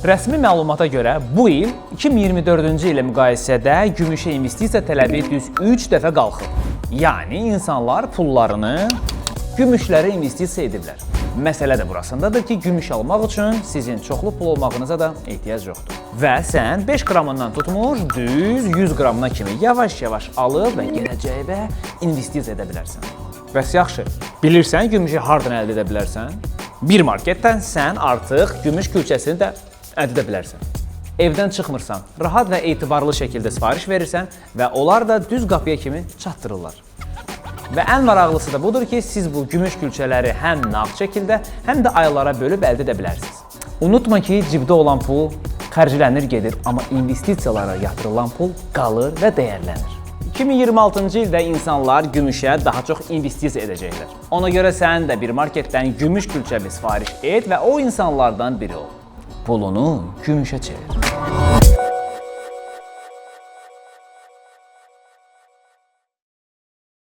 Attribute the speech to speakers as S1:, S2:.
S1: Rəsmi məlumata görə bu il 2024-cü ilə müqayisədə gümüşə investisiya tələbi düz 3 dəfə qalxıb. Yəni insanlar pullarını gümüşlərə investisiya ediblər. Məsələ də burasındadır ki, gümüş almaq üçün sizin çoxlu pul olmağınıza da ehtiyac yoxdur. Və sən 5 qramından tutmuş, düz 100 qramına kimi yavaş-yavaş alıb və gələcəyə investisiya edə bilərsən. Bəs yaxşı, bilirsən gümüşü hardan əldə edə bilərsən? Bir marketdən sən artıq gümüş külçəsini də əldə edə bilərsən. Evdən çıxmırsan, rahat və etibarlı şəkildə sifariş verirsən və onlar da düz qapıya kimi çatdırırlar. Və ən maraqlısı da budur ki, siz bu gümüş külçələri həm nağd şəkildə, həm də aylara bölüb əldə edə bilərsiniz. Unutma ki, cibdə olan pul xərclənir gedir, amma investisiyalara yatırılan pul qalır və dəyərlənir. 2026-cı ildə insanlar gümüşə daha çox investisiya edəcəklər. Ona görə sən də bir marketdən gümüş külçəvi sifariş et və o insanlardan biri ol. Pulunu gümüşə çevir.